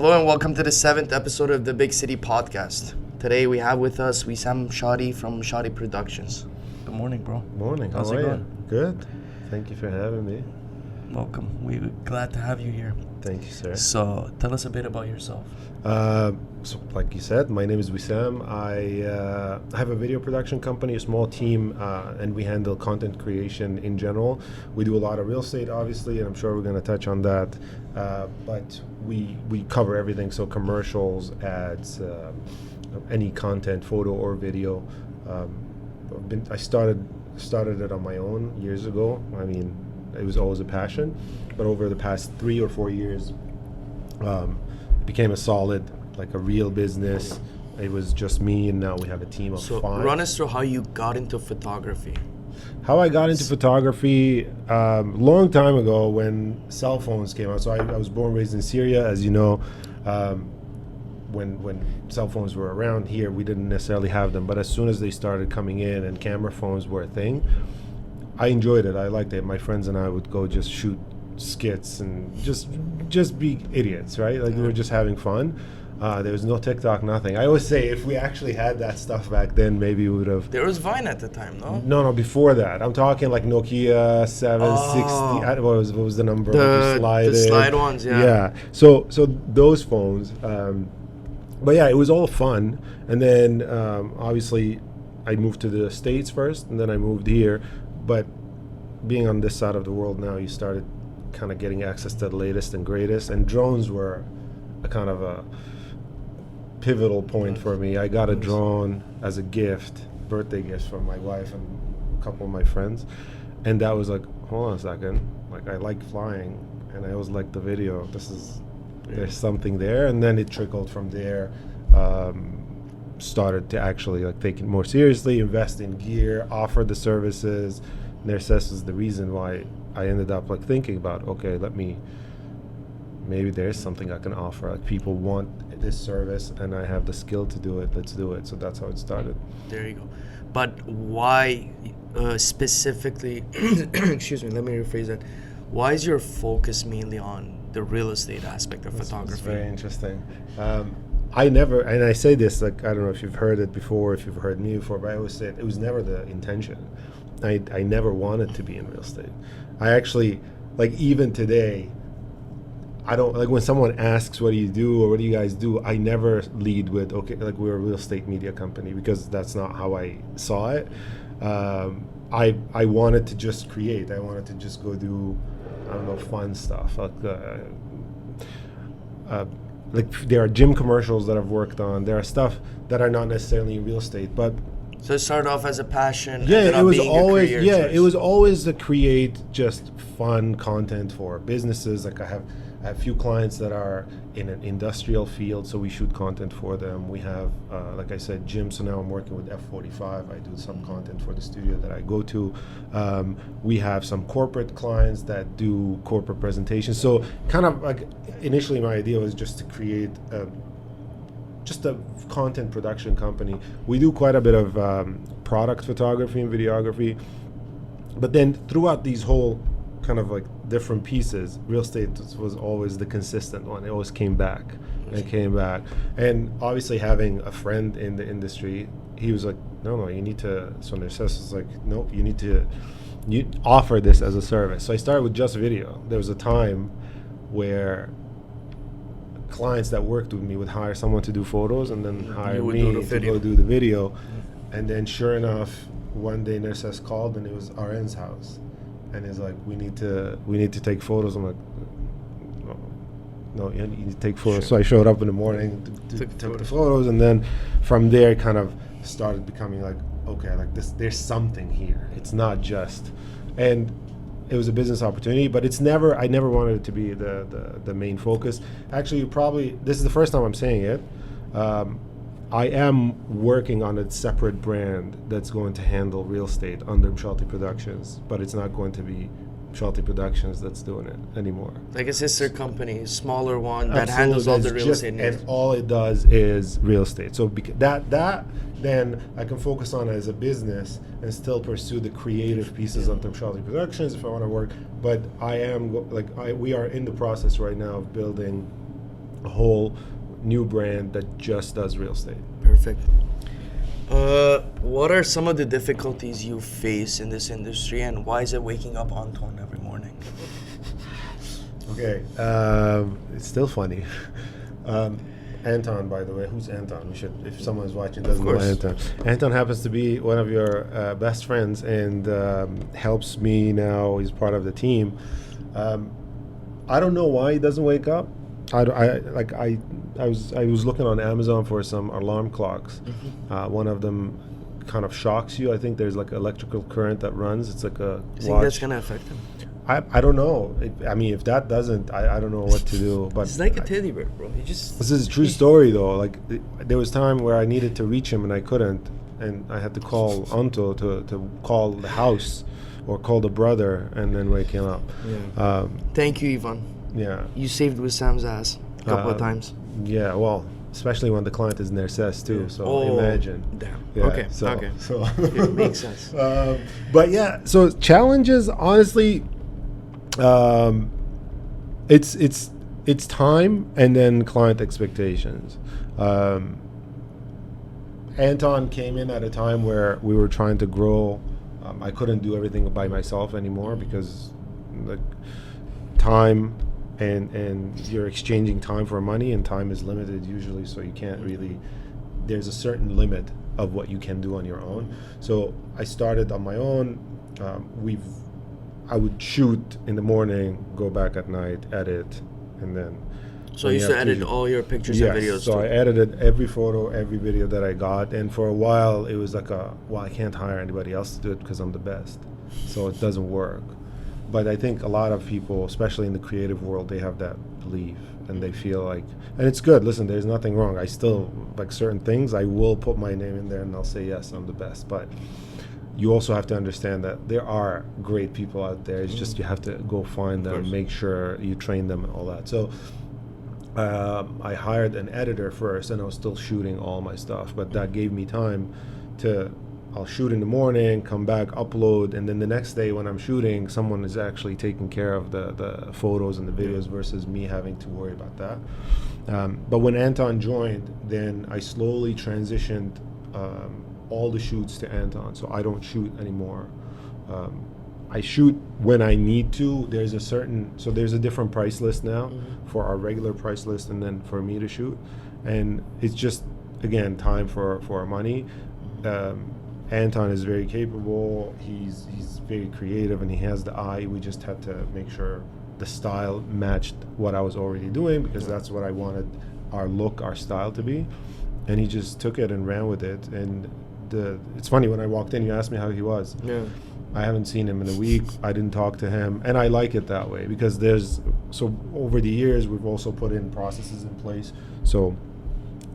Hello and welcome to the 7th episode of the Big City Podcast. Today we have with us Wisam Mshati from Mshati Productions. Good morning, bro. Morning. How's How it are going? you? Good. Thank you for having me. Welcome. We're glad to have you here. Thank you, sir. So tell us a bit about yourself. So, like you said, my name is Wisam. I have a video production company, a small team, and we handle content creation in general. We do a lot of real estate, obviously, and I'm sure we're going to touch on that. But we cover everything, so commercials, ads, any content, photo or video. I started it on my own years ago. I mean, it was always a passion, but over the past 3 or 4 years, it became a solid, like a real business. It was just me, and now we have a team of 5. Run us through how you got into photography. How I got into photography, long time ago when cell phones came out. So I was born and raised in Syria, as you know. When cell phones were around here, we didn't necessarily have them. But as soon as they started coming in and camera phones were a thing, I enjoyed it. I liked it. My friends and I would go just shoot skits and just be idiots, right? Like we were just having fun. There was no TikTok, nothing. I always say if we actually had that stuff back then, maybe we would have. There was Vine at the time, no? No, before that. I'm talking like Nokia 760. What was the number? The slide ones, yeah. Yeah. So those phones. But yeah, it was all fun. And then obviously I moved to the States first, and then I moved here. But being on this side of the world now, you started kind of getting access to the latest and greatest. And drones were a kind of a pivotal point for me. I got a drone as a gift, birthday gift from my wife and a couple of my friends. And that was like, hold on a second. Like, I like flying, and I always like the video. There's something there. And then it trickled from there. Started to actually like take it more seriously, invest in gear, offer the services. This is the reason why I ended up like thinking about, okay, maybe there's something I can offer. Like people want this service and I have the skill to do it. Let's do it. So that's how it started. There you go. But why specifically, excuse me, let me rephrase that. Why is your focus mainly on the real estate aspect of photography? It's very interesting. And I say this, like, I don't know if you've heard it before, if you've heard me before, but I always say it was never the intention. I never wanted to be in real estate. I actually, like, even today, I don't, like, when someone asks what do you do or what do you guys do, I never lead with, okay, like, we're a real estate media company, because that's not how I saw it. I wanted to just create. I wanted to just go do, I don't know, fun stuff. Like there are gym commercials that I've worked on. There are stuff that are not necessarily in real estate, but so it started off as a passion. Yeah, it was always to create just fun content for businesses. Like I have a few clients that are in an industrial field, so we shoot content for them. We have, like I said, gym. So now I'm working with F45. I do some content for the studio that I go to. We have some corporate clients that do corporate presentations. So kind of like initially my idea was just to create just a content production company. We do quite a bit of product photography and videography, but then throughout these whole kind of like different pieces, real estate was always the consistent one. It always came back and came back. And obviously having a friend in the industry, he was like, no, you need to, so Narcissus was like, nope, you offer this as a service. So I started with just video. There was a time where clients that worked with me would hire someone to do photos and then hire me to go do the video. And then sure enough, one day Narcissus called and it was RN's house. And he's like, we need to take photos. I'm like, no, you need to take photos. Sure. So I showed up in the morning, took the photos, and then from there it kind of started becoming like, okay, like this, there's something here. It's not just, and it was a business opportunity, but I never wanted it to be the main focus. Actually, this is the first time I'm saying it. I am working on a separate brand that's going to handle real estate under Mshati Productions, but it's not going to be Mshati Productions that's doing it anymore. Like a sister company, a smaller one that handles all the real estate needs. And all it does is real estate. So that then I can focus on it as a business and still pursue the creative pieces under Mshati Productions if I want to work. But we are in the process right now of building a whole new brand that just does real estate. Perfect. What are some of the difficulties you face in this industry, and why is it waking up Anton every morning? Okay, it's still funny. Anton, by the way, who's Anton? We should, if someone's watching, doesn't know Anton. Anton happens to be one of your best friends and helps me now. He's part of the team. I don't know why he doesn't wake up. I was looking on Amazon for some alarm clocks. One of them kind of shocks you. I think there's like electrical current that runs. It's like a You think that's gonna affect him? I don't know. If that doesn't, I don't know what to do. But It's like a teddy bear, bro. He just. This is a true story, though. Like, there was time where I needed to reach him and I couldn't, and I had to call Anto to call the house or call the brother and then wake him up. Yeah. Thank you, Ivan. Yeah. You saved Wisam's ass a couple of times. Yeah. Well, especially when the client is Narcisse too. Yeah. So imagine. Damn. Yeah, Okay. So, Okay. So It makes sense. But yeah. So challenges, honestly. It's time and then client expectations. Anton came in at a time where we were trying to grow. I couldn't do everything by myself anymore because the time and you're exchanging time for money, and time is limited usually, so you can't really, there's a certain limit of what you can do on your own. So I started on my own. I would shoot in the morning, go back at night, edit, and then. So you used to edit all your pictures and videos so too? I edited every photo, every video that I got, and for a while it was like I can't hire anybody else to do it because I'm the best, so it doesn't work. But I think a lot of people, especially in the creative world, they have that belief, and they feel like, and it's good. Listen, there's nothing wrong. I still, like certain things, I will put my name in there and I'll say, yes, I'm the best. But you also have to understand that there are great people out there. It's just you have to go find them, make sure you train them and all that. So I hired an editor first, and I was still shooting all my stuff, but that gave me time I'll shoot in the morning, come back, upload, and then the next day when I'm shooting, someone is actually taking care of the photos and the videos versus me having to worry about that. But when Anton joined, then I slowly transitioned all the shoots to Anton, so I don't shoot anymore. I shoot when I need to. There's a different price list now for our regular price list, and then for me to shoot, and it's just, again, time for money. Anton is very capable. He's very creative, and he has the eye. We just had to make sure the style matched what I was already doing, because that's what I wanted our look, our style to be. And he just took it and ran with it. And it's funny, when I walked in, you asked me how he was. Yeah. I haven't seen him in a week. I didn't talk to him, and I like it that way, because over the years we've also put in processes in place, so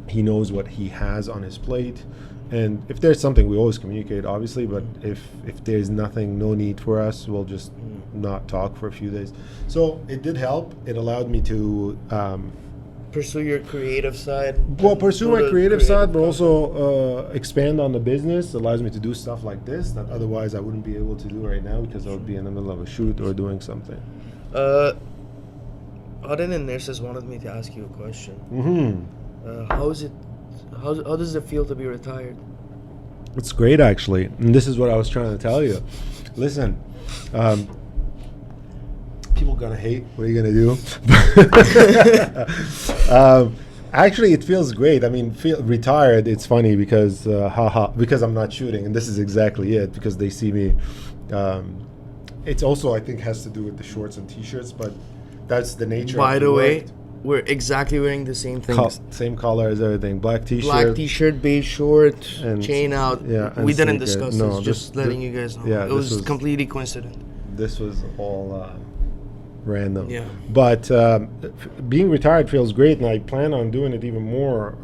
he knows what he has on his plate. And if there's something, we always communicate, obviously, but if there's nothing, no need for us, we'll just not talk for a few days. So it did help. It allowed me to pursue your creative side. Well, pursue my creative side, but also expand on the business. It allows me to do stuff like this that otherwise I wouldn't be able to do right now, because I would be in the middle of a shoot or doing something. Auden and Nurses wanted me to ask you a question. How does it feel to be retired? It's great, actually, and this is what I was trying to tell you. Listen, people gonna hate. What are you gonna do? Actually, it feels great. I mean, retired. It's funny because because I'm not shooting, and this is exactly it. Because they see me. It's also, I think, has to do with the shorts and t-shirts, but that's the nature. By the way, we're exactly wearing the same things. Same color as everything. Black t-shirt, beige short, and chain out. Yeah, we didn't sneakers. discuss this. Just letting you guys know. Yeah, it was completely coincident. This was all random. Yeah. But being retired feels great, and I plan on doing it even more.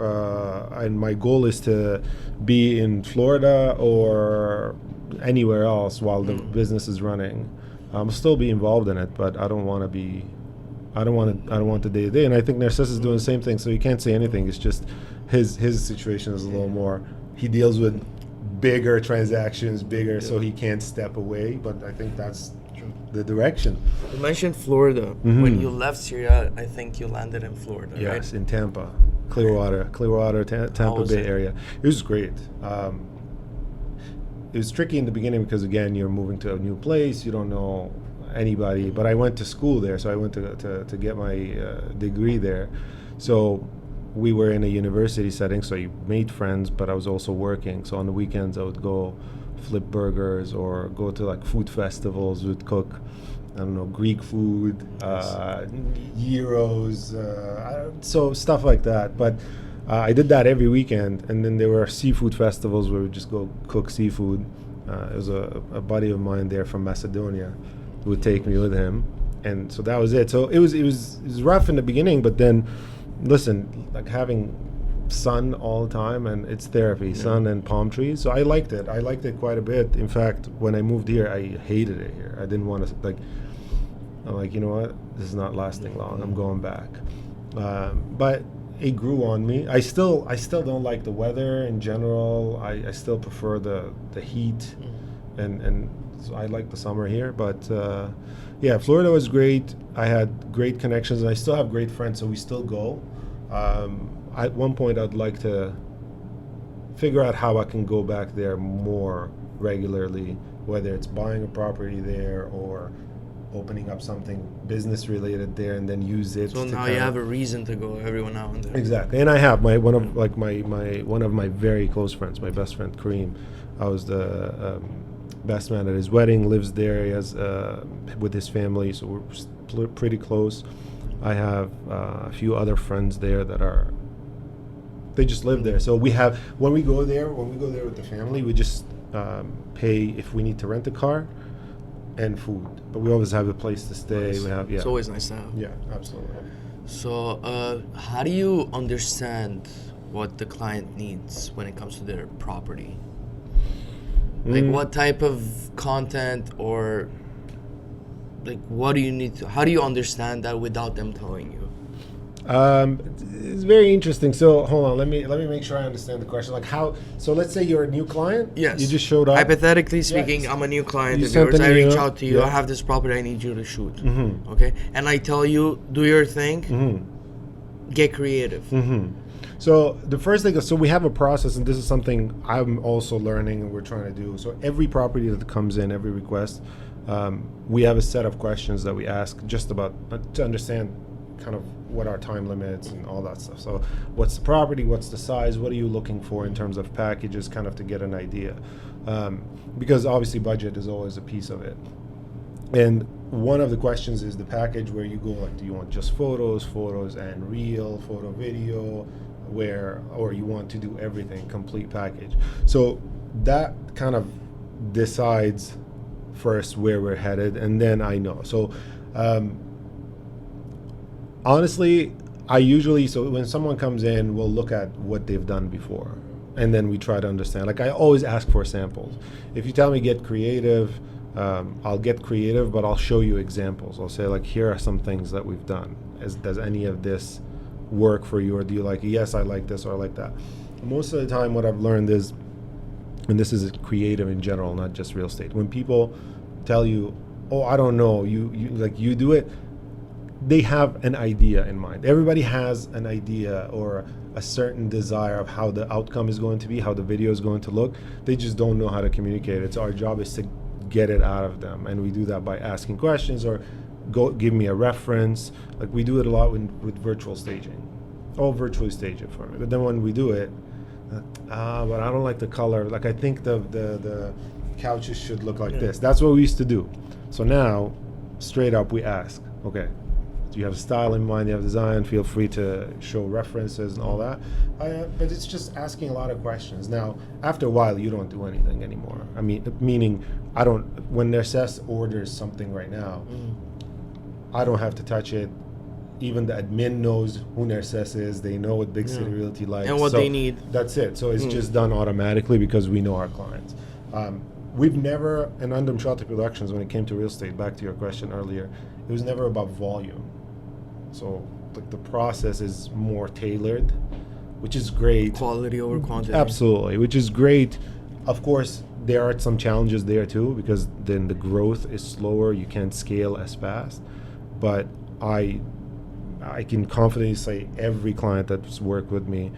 And my goal is to be in Florida or anywhere else while the business is running. I'll still be involved in it, but I don't want to be. I don't want the day to day, and I think Narcisse is doing the same thing. So you can't say anything. It's just his situation is a little more. He deals with bigger transactions, so he can't step away. But I think that's the direction. You mentioned Florida. When you left Syria, I think you landed in Florida, Yes, right? in Tampa, Clearwater, Tampa Bay area. It was great. It was tricky in the beginning because, again, you're moving to a new place. You don't know anybody. But I went to school there, so I went to get my degree there. So we were in a university setting, so you made friends, but I was also working. So on the weekends, I would go flip burgers or go to like food festivals, would cook, I don't know, Greek food, gyros, so stuff like that. But I did that every weekend, and then there were seafood festivals where we just go cook seafood. It was a buddy of mine there from Macedonia who would take me with him, and so that was it. So it was rough in the beginning, but then, listen, like having sun all the time, and it's therapy, sun and palm trees. So I liked it quite a bit. In fact, when I moved here, I hated it here. I didn't want to, I'm like, you know what, this is not lasting long, I'm going back. But it grew on me. I still don't like the weather in general. I still prefer the heat, and so I like the summer here. But yeah, Florida was great. I had great connections, and I still have great friends, so we still go. At one point, I'd like to figure out how I can go back there more regularly, whether it's buying a property there or opening up something business related there, and then use it. So now you have a reason to go every now and then. Exactly, and I have one of my very close friends, my best friend Kareem. I was the best man at his wedding. Lives there. He has with his family, so we're pretty close. I have a few other friends there they just live there. So when we go there with the family, we just pay if we need to rent a car and food, but we always have a place to stay. Nice. We have, it's always nice to have. Yeah, absolutely. So how do you understand what the client needs when it comes to their property? Like what type of content, or like what do you need to, how do you understand that without them telling you? It's very interesting. So hold on, let me make sure I understand the question. Like how? So let's say you're a new client. Yes. You just showed up. Hypothetically speaking, yes. I'm a new client You of yours. sent an I reach email. out to you. Yeah. I have this property I need you to shoot. Okay, and I tell you, do your thing. Get creative. So the first thing is, so we have a process, and this is something I'm also learning and we're trying to do. So every property that comes in, every request, we have a set of questions that we ask just about to understand kind of what our time limits and all that stuff. So what's the property, what's the size, what are you looking for in terms of packages, kind of to get an idea, because obviously budget is always a piece of it. And one of the questions is the package, where you go like, do you want just photos and reel, photo, video, or you want to do everything, complete package. So that kind of decides first where we're headed, and then I know. So honestly, so when someone comes in, we'll look at what they've done before, and then we try to understand. Like I always ask for samples. If you tell me get creative, I'll get creative, but I'll show you examples. I'll say like, here are some things that we've done. Does any of this work for you, or do you like, yes, I like this or I like that? Most of the time what I've learned is, and this is creative in general, not just real estate, when people tell you, oh, I don't know, you do it, they have an idea in mind. Everybody has an idea or a certain desire of how the outcome is going to be, how the video is going to look. They just don't know how to communicate it. So our job is to get it out of them, and we do that by asking questions or give me a reference. Like we do it a lot with virtual staging. Oh, virtually stage it for me. But then when we do it, but I don't like the color. Like I think the couches should look like this. That's what we used to do. So now, straight up, we ask, okay, do you have a style in mind? Do you have design? Feel free to show references and all that. But it's just asking a lot of questions. Now, after a while, you don't do anything anymore. I mean, meaning when Narcisse orders something right now, I don't have to touch it. Even the admin knows who Narcisse is. They know what Big City Realty likes. And what they need. That's it. So it's just done automatically because we know our clients. We've never, and under Mshati Productions, when it came to real estate, back to your question earlier, it was never about volume. So the process is more tailored, which is great. Quality over quantity. Absolutely, which is great Of course, there are some challenges there too, because then the growth is slower. You can't scale as fast. But I can confidently say every client that's worked with me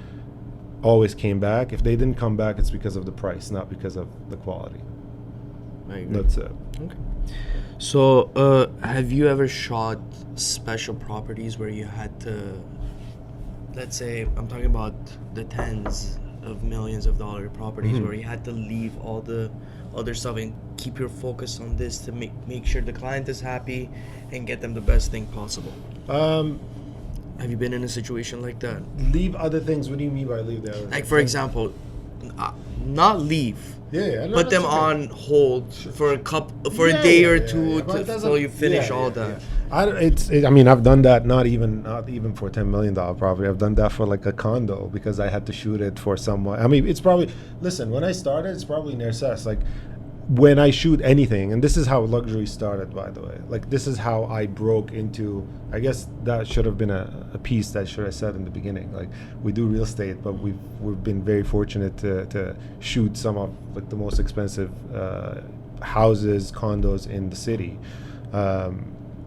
always came back. If they didn't come back, it's because of the price, not because of the quality. I agree. That's it. Okay. So, have you ever shot special properties where you had to, let's say, I'm talking about the tens of millions of dollar properties where you had to leave all the other stuff and keep your focus on this to make sure the client is happy and get them the best thing possible? Have you been in a situation like that? Leave other things. What do you mean by leave the other Like, things? for example, not leave. Yeah. Put them on hold for a day or two till you finish all that. I mean, I've done that not even for $10 million property. I've done that for like a condo because I had to shoot it for someone. I mean, it's probably, listen, when I started, it's probably near cess. Like when I shoot anything, and this is how luxury started, by the way. Like this is how I broke into, I guess that should have been a piece that should have said in the beginning. Like we do real estate, but we've been very fortunate to shoot some of like the most expensive houses, condos in the city.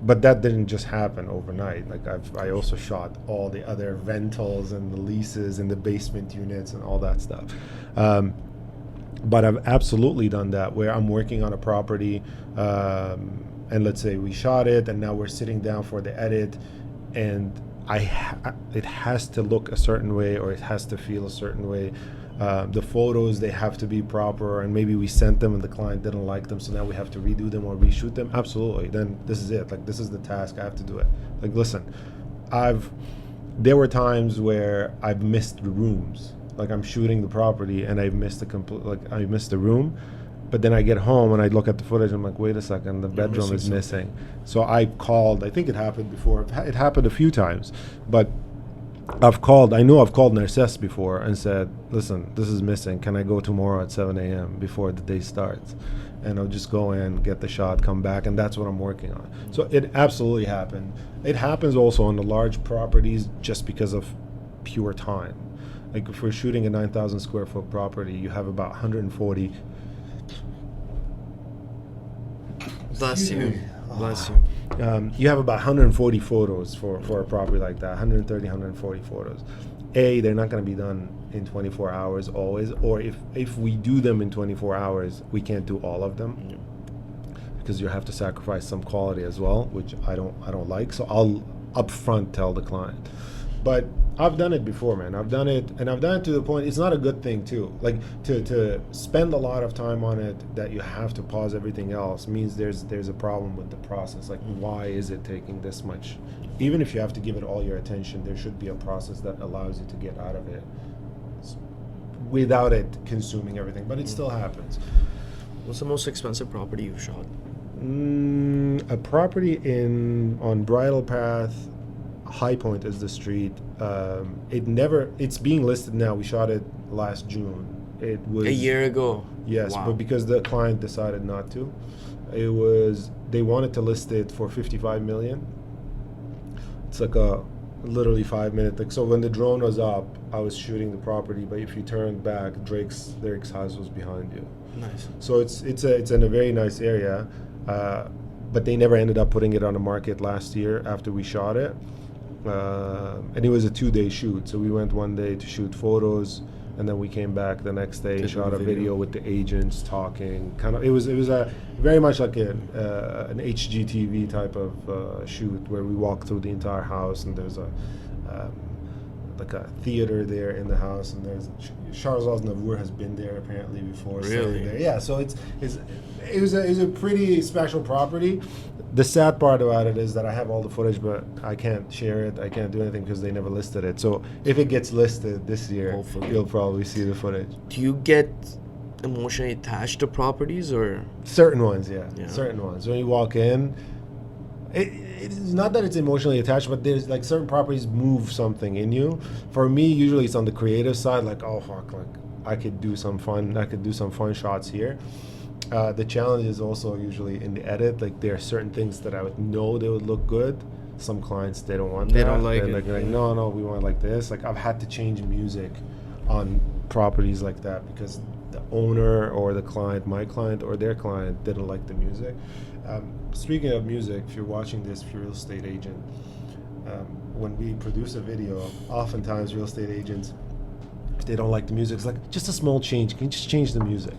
But that didn't just happen overnight. Like I also shot all the other rentals and the leases and the basement units and all that stuff. But I've absolutely done that where I'm working on a property and let's say we shot it and now we're sitting down for the edit and it has to look a certain way or it has to feel a certain way. The photos, they have to be proper, and maybe we sent them and the client didn't like them, so now we have to redo them or reshoot them. Absolutely. Then this is it. Like this is the task. I have to do it. Like listen, there were times where I've missed the rooms. Like I'm shooting the property and I missed the room, but then I get home and I look at the footage and I'm like, wait a second, the bedroom is missing. So I called. I think it happened before. It happened a few times, but I've called Narcisse before and said, listen, this is missing. Can I go tomorrow at 7 a.m. before the day starts? And I'll just go in, get the shot, come back, and that's what I'm working on. So it absolutely happened. It happens also on the large properties just because of pure time. Like if we're shooting a 9,000 square foot property, you have about 140. Bless you. You have about 140 photos for a property like that, 130, 140 photos. They're not going to be done in 24 hours always, or if we do them in 24 hours, we can't do all of them because you have to sacrifice some quality as well, which I don't like. So I'll upfront tell the client. But I've done it before, man. I've done it to the point, it's not a good thing too. Like to spend a lot of time on it that you have to pause everything else means there's a problem with the process. Like why is it taking this much? Even if you have to give it all your attention, there should be a process that allows you to get out of it without it consuming everything. But it still happens. What's the most expensive property you've shot? A property on Bridle Path. High Point is the street. It's being listed now. We shot it last June. It was a year ago. Yes, wow. But because the client decided not to, they wanted to list it for 55 million. It's like a literally 5 minute. Like so, when the drone was up, I was shooting the property, but if you turned back, Drake's house was behind you. Nice. So it's in a very nice area, but they never ended up putting it on the market last year after we shot it. And it was a 2-day shoot, so we went one day to shoot photos and then we came back the next day, shot a video with the agents talking. Kind of, it was a very much like an HGTV type of shoot where we walk through the entire house and there's like a theater there in the house, and there's Charles Aznavour has been there apparently before. Really? Yeah. So it was a pretty special property. The sad part about it is that I have all the footage, but I can't share it. I can't do anything because they never listed it. So if it gets listed this year, hopefully you'll probably see the footage. Do you get emotionally attached to properties, or certain ones? Yeah. Certain ones. When you walk in, it's not that it's emotionally attached, but there's like certain properties move something in you. For me, usually it's on the creative side. Like, oh fuck, like I could do some fun shots here. The challenge is also usually in the edit. Like there are certain things that I would know they would look good. Some clients, they don't want that. They don't like it. Like no, we want like this. Like I've had to change music on properties like that because the owner or the client, my client or their client, didn't like the music. Speaking of music, if you're watching this, if you're a real estate agent, when we produce a video, oftentimes real estate agents, if they don't like the music, it's like, just a small change. Can you just change the music?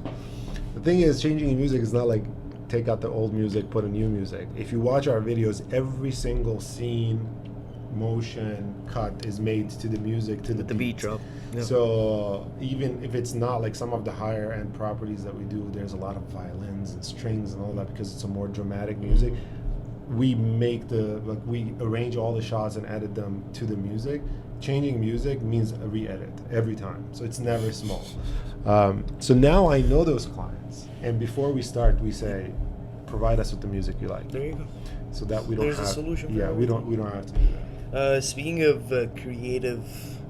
The thing is, changing the music is not like take out the old music, put in new music. If you watch our videos, every single scene, motion, cut is made to the music, to the beat drop. Yep. So even if it's not like some of the higher end properties that we do, there's a lot of violins and strings and all that because it's a more dramatic music. We make we arrange all the shots and edit them to the music. Changing music means a re-edit every time, so it's never small. So now I know those clients, and before we start, we say, provide us with the music you like. There you go. So that we don't There's have. a solution. Yeah, we don't have to do that. Speaking of creative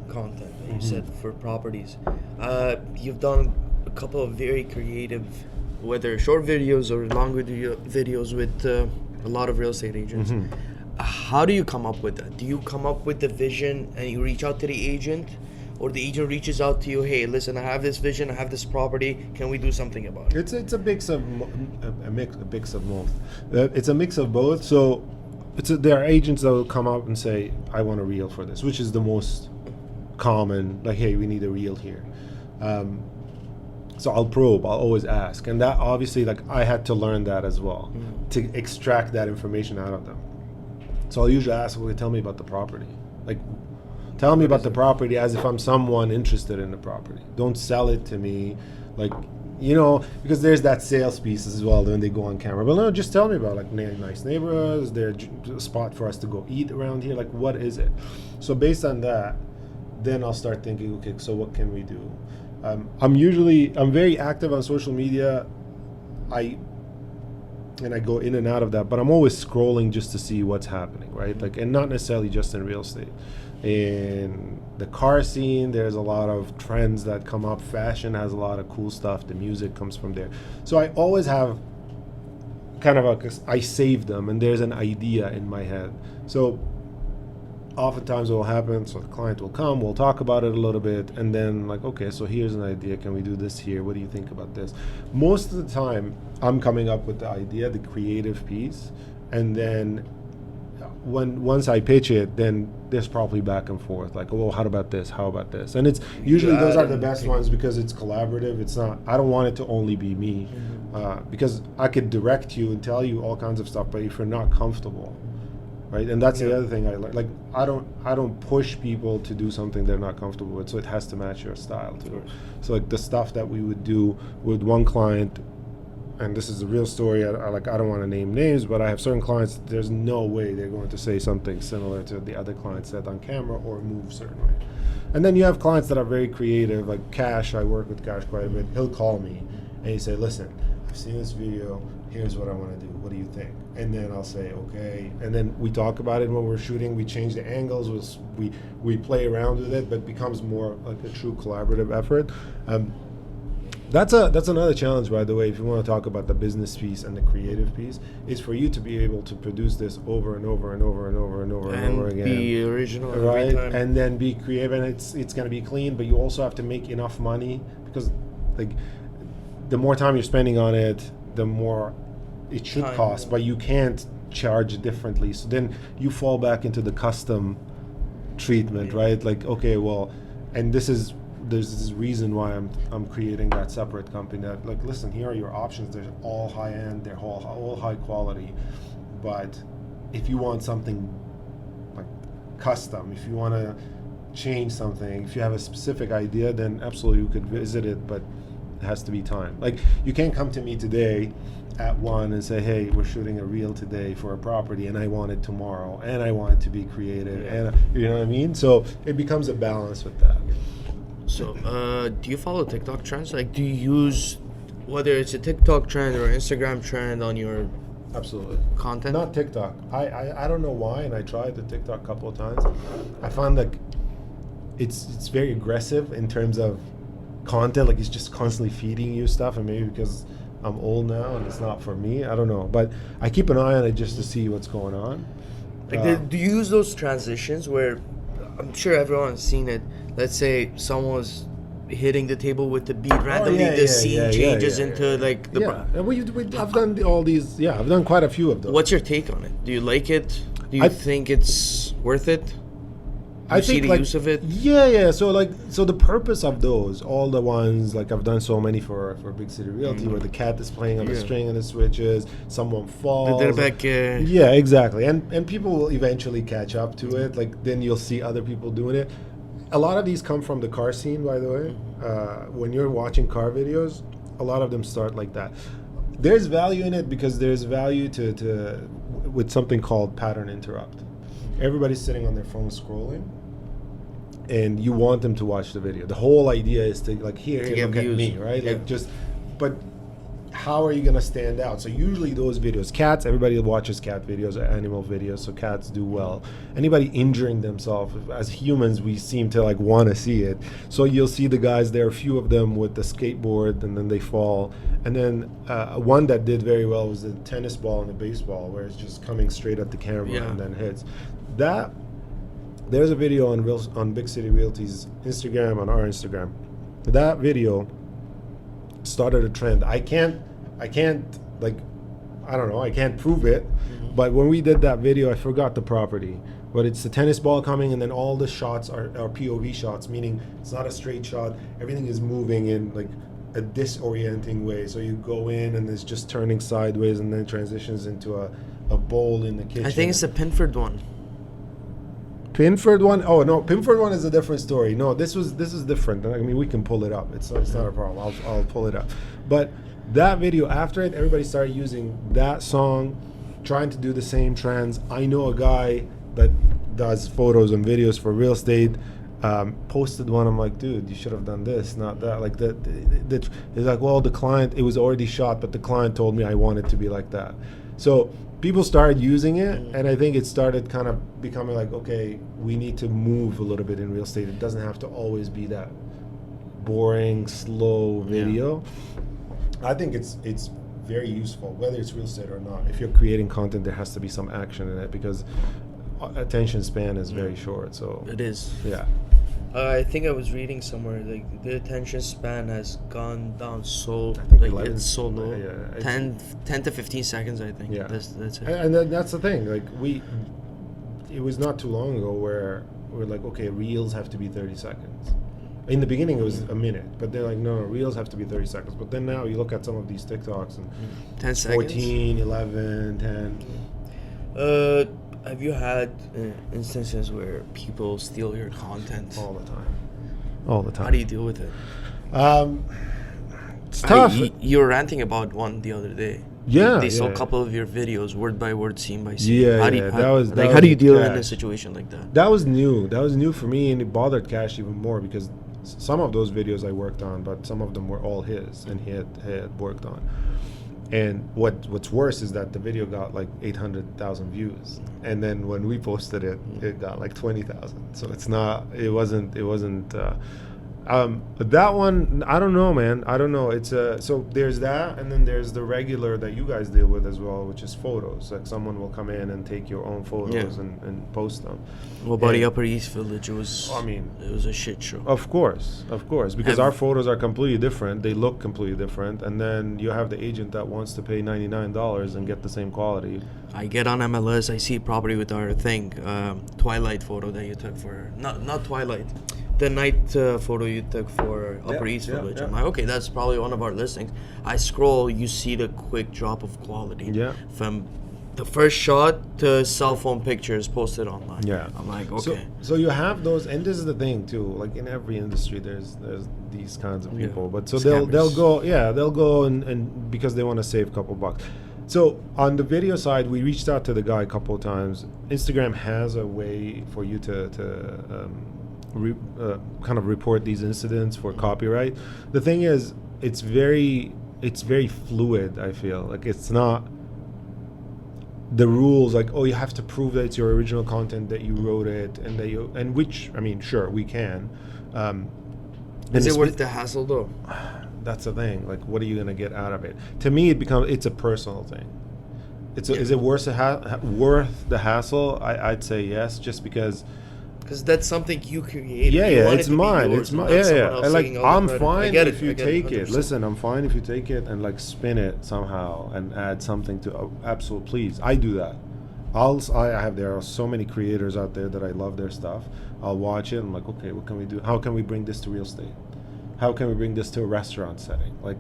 content, that you said for properties, you've done a couple of very creative, whether short videos or long videos with a lot of real estate agents. How do you come up with that? Do you come up with the vision and you reach out to the agent, or the agent reaches out to you? Hey, listen, I have this vision, I have this property. Can we do something about it? It's a mix of both. It's a mix of both. So there are agents that will come up and say, I want a reel for this, which is the most common. Like, hey, we need a reel here. So I'll probe. I'll always ask, and that obviously, like, I had to learn that as well to extract that information out of them. So I'll usually ask, well, tell me about the property. Like, tell me about the property as if I'm someone interested in the property. Don't sell it to me, like, because there's that sales piece as well when they go on camera. But no, just tell me about, like, nice neighborhoods. Is there a spot for us to go eat around here? Like, what is it? So based on that, then I'll start thinking, okay, so what can we do? I'm very active on social media. I go in and out of that, but I'm always scrolling just to see what's happening, right? Like, and not necessarily just in real estate. In the car scene, there's a lot of trends that come up. Fashion has a lot of cool stuff. The music comes from there. So I always have kind of I save them, and there's an idea in my head. So oftentimes what will happen, so the client will come, we'll talk about it a little bit, and then, like, okay, so here's an idea, can we do this here, what do you think about this? Most of the time I'm coming up with the idea, the creative piece, and then once I pitch it, then there's probably back and forth, like, oh, how about this, and it's usually those are the best ones because it's collaborative. It's not, I don't want it to only be me, because I could direct you and tell you all kinds of stuff, but if you're not comfortable, right? And that's the other thing I like. I don't push people to do something they're not comfortable with, so it has to match your style too. So like the stuff that we would do with one client, and this is a real story. I don't want to name names, but I have certain clients. There's no way they're going to say something similar to the other client said on camera or move a certain way. And then you have clients that are very creative, like Cash. I work with Cash quite a bit. He'll call me and he say, "Listen, I've seen this video. Here's what I want to do. What do you think?" And then I'll say, okay. And then we talk about it when we're shooting. We change the angles. We play around with it, but it becomes more like a true collaborative effort. That's another challenge, by the way, if you want to talk about the business piece and the creative piece, is for you to be able to produce this over and over and over and over and over and over again. And be original right? every time. And then be creative, and it's going to be clean, but you also have to make enough money, because like the more time you're spending on it, the more it should cost, but you can't charge differently. So then you fall back into the custom treatment, right? Like, okay, well, and there's this reason why I'm creating that separate company. That, like, listen, here are your options. They're all high end. They're all high quality. But if you want something like custom, if you want to change something, if you have a specific idea, then absolutely you could visit it, but it has to be time. Like, you can't come to me today at 1 and say, hey, we're shooting a reel today for a property and I want it tomorrow and I want it to be creative, and you know what I mean? So it becomes a balance with that. So do you follow TikTok trends? Like, do you use, whether it's a TikTok trend or Instagram trend on your absolutely content? Not TikTok. I don't know why, and I tried the TikTok a couple of times. I found like it's very aggressive in terms of content. Like, it's just constantly feeding you stuff, and maybe because I'm old now and it's not for me, I don't know, but I keep an eye on it just to see what's going on. Like, do you use those transitions where, I'm sure everyone's seen it, let's say someone was hitting the table with the beat randomly. The scene changes into like the. I've done all these. Yeah, I've done quite a few of those. What's your take on it? Do you like it? Do you think it's worth it? I think like use of it. So the purpose of those, all the ones like I've done so many for Big City Realty, where the cat is playing on the string and the switches, someone falls. Yeah, exactly, and people will eventually catch up to it. Like then you'll see other people doing it. A lot of these come from the car scene, by the way. When you're watching car videos, a lot of them start like that. There's value in it because there's value to with something called pattern interrupt. Everybody's sitting on their phone scrolling, and you want them to watch the video. The whole idea is to like look at me, right? Like but how are you gonna stand out? So usually those videos, cats, everybody watches cat videos or animal videos, so cats do well. Anybody injuring themselves, as humans, we seem to like want to see it. So you'll see the guys, there are a few of them with the skateboard, and then they fall. And then one that did very well was the tennis ball and the baseball, where it's just coming straight at the camera and then hits. There's a video on Big City Realty's Instagram, on our Instagram. That video started a trend. I can't prove it, but when we did that video, I forgot the property, but it's the tennis ball coming, and then all the shots are POV shots, meaning it's not a straight shot. Everything is moving in like a disorienting way. So you go in and it's just turning sideways, and then transitions into a bowl in the kitchen. I think it's the Pinford one. Pinford one? Oh no, Pinford one is a different story. No, this is different. I mean, we can pull it up. It's not a problem. I'll pull it up. But that video, after it, everybody started using that song, trying to do the same trends. I know a guy that does photos and videos for real estate. Posted one. I'm like, dude, you should have done this, not that. Like that. It's like, well, the client, it was already shot, but the client told me I want it to be like that. So people started using it, and I think it started kind of becoming like, okay, we need to move a little bit in real estate. It doesn't have to always be that boring, slow video. I think it's very useful, whether it's real estate or not. If you're creating content, there has to be some action in it, because attention span is very short. So it is. Yeah. I think I was reading somewhere like the attention span has gone down so it's so low. 10 to 15 seconds, I think. Yeah. That's it. And that's the thing. Like it was not too long ago where we're like, okay, reels have to be 30 seconds. In the beginning it was a minute, but they're like, no, reels have to be 30 seconds. But then now you look at some of these TikToks and 10 seconds. 14, 11, 10. Have you had instances where people steal your content? All the time. How do you deal with it? It's tough. You were ranting about one the other day. They saw a couple of your videos, word by word, scene by scene. How do you deal in a situation like that? That was new. That was new for me, and it bothered Cash even more, because some of those videos I worked on, but some of them were all his, and he had worked on. And what's worse is that the video got like 800,000 views, and then when we posted it, it got like 20,000. So it wasn't. That one, I don't know, man. I don't know. It's so there's that, and then there's the regular that you guys deal with as well, which is photos. Like someone will come in and take your own photos and post them. Well, about the Upper East Village, it was a shit show. Of course, because our photos are completely different. They look completely different, and then you have the agent that wants to pay $99 and get the same quality. I get on MLS, I see property with our thing, Twilight photo that you took for not Twilight. The night photo you took for Upper East Village. I'm like, okay, that's probably one of our listings. I scroll, you see the quick drop of quality. From the first shot to cell phone pictures posted online. I'm like, okay. So you have those, and this is the thing too. Like in every industry, there's these kinds of people. But so they'll go and because they want to save a couple bucks. So on the video side, we reached out to the guy a couple of times. Instagram has a way for you to kind of report these incidents for copyright. The thing is, it's very fluid. I feel like it's not the rules like, oh, you have to prove that it's your original content, that you wrote it, and which, I mean, sure, we can. Is it worth the hassle though? That's the thing. Like, what are you gonna get out of it? To me, it's a personal thing. Is it worth the hassle? I'd say yes, just because Because that's something you created. Yeah, You yeah, want it's it to be mine. yours It's and mine. not Yeah, someone yeah. else And, like, taking all the I'm credit. I fine get if it. you I get take it. 100%. Listen, I'm fine if you take it and like spin it somehow and add something to. Absolute, please. I do that. There are so many creators out there that I love their stuff. I'll watch it and I'm like, okay, what can we do? How can we bring this to real estate? How can we bring this to a restaurant setting? Like,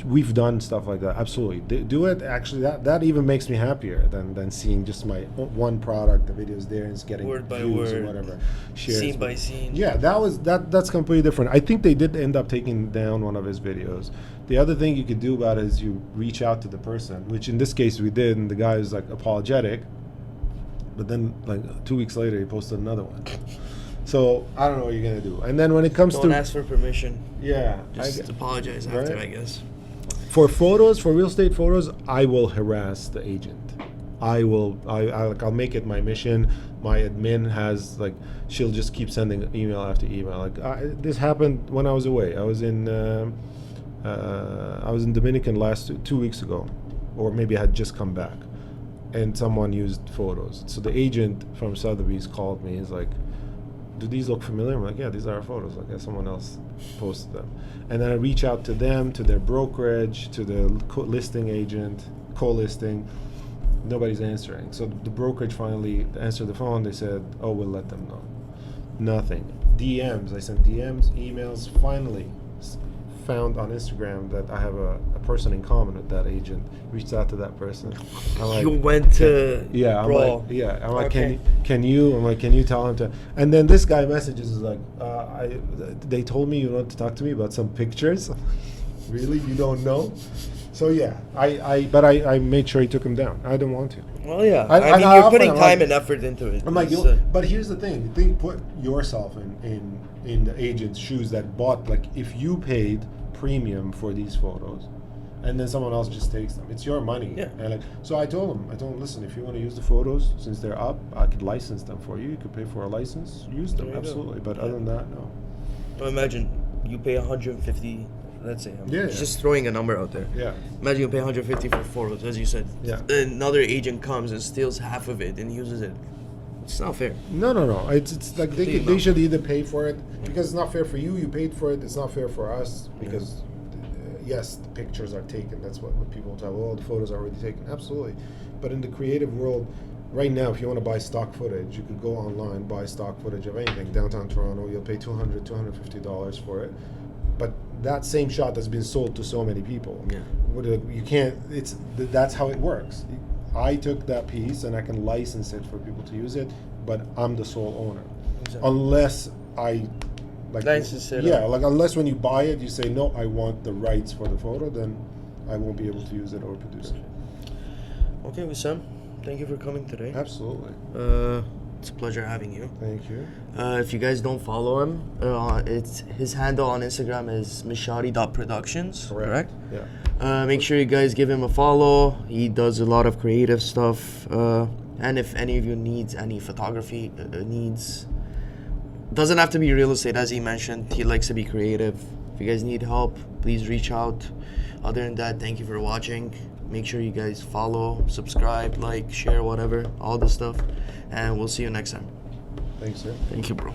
we've done stuff like that. Absolutely, do it. Actually, that even makes me happier than seeing just my one product. The videos there and it's getting Word by views or word, whatever, shares. scene by scene. Yeah, that's completely different. I think they did end up taking down one of his videos. The other thing you could do about it is you reach out to the person, which in this case we did, and the guy was like apologetic. But then, like 2 weeks later, he posted another one. So I don't know what you're gonna do. And then when it comes Don't ask for permission. yeah, Just apologize after, I guess. for real estate photos, I will harass the agent. I'll make it my mission. My admin has she'll just keep sending email after email. This happened when I was away. I was in Dominican last 2 weeks ago, or maybe I had just come back, and someone used photos. So the agent from Sotheby's called me. He's like, do these look familiar? I'm like, yeah, these are our photos. Like, someone else posted them. And then I reach out to them, to their brokerage, to the listing agent, co-listing. Nobody's answering. So the brokerage finally answered the phone. They said, oh, we'll let them know. Nothing. DMs. I sent DMs, emails. Finally found on Instagram that I have a person in common with that agent. Reached out to that person. I'm like, You went to I'm brawl. like, I'm like, Okay. can you tell him to? And then this guy messages is like, they told me you want to talk to me about some pictures. Really, you don't know? So yeah, I made sure he took him down. I don't want to. Well, yeah. I I mean, often you're putting I'm time like- and effort into it. I'm like, It's, but here's the thing. Put yourself in the agent's shoes that bought. Like, if you paid premium for these photos, and then someone else just takes them, it's your money. Yeah. And so I told him, listen, if you want to use the photos, since they're up, I could license them for you. You could pay for a license, use them, There you go. absolutely. But other than that, no. Well, imagine you pay 150. Let's say I'm Yeah, just throwing a number out there. Yeah. Imagine you pay 150 for photos, as you said. Yeah. Another agent comes and steals half of it and uses it. It's not fair. No. It's like they should either pay for it, because it's not fair for you. You paid for it. It's not fair for us because yes, the pictures are taken. That's what people tell. Well, the photos are already taken. Absolutely. But in the creative world, right now, if you want to buy stock footage, you could go online, buy stock footage of anything. Downtown Toronto, you'll pay $250 for it. But that same shot has been sold to so many people. Yeah. You can't. That's how it works. I took that piece and I can license it for people to use it, but I'm the sole owner. Exactly. Unless I License it. unless when you buy it you say no, I want the rights for the photo, then I won't be able to use it or produce it. Okay, Wisam, thank you for coming today. Absolutely. It's a pleasure having you. Thank you. If you guys don't follow him, it's his handle on Instagram is Mshati.productions. Correct? Yeah. Make sure you guys give him a follow. He does a lot of creative stuff. And if any of you needs any photography needs, doesn't have to be real estate, as he mentioned. He likes to be creative. If you guys need help, please reach out. Other than that, thank you for watching. Make sure you guys follow, subscribe, like, share, whatever, all the stuff. And we'll see you next time. Thanks, sir. Thank you, bro.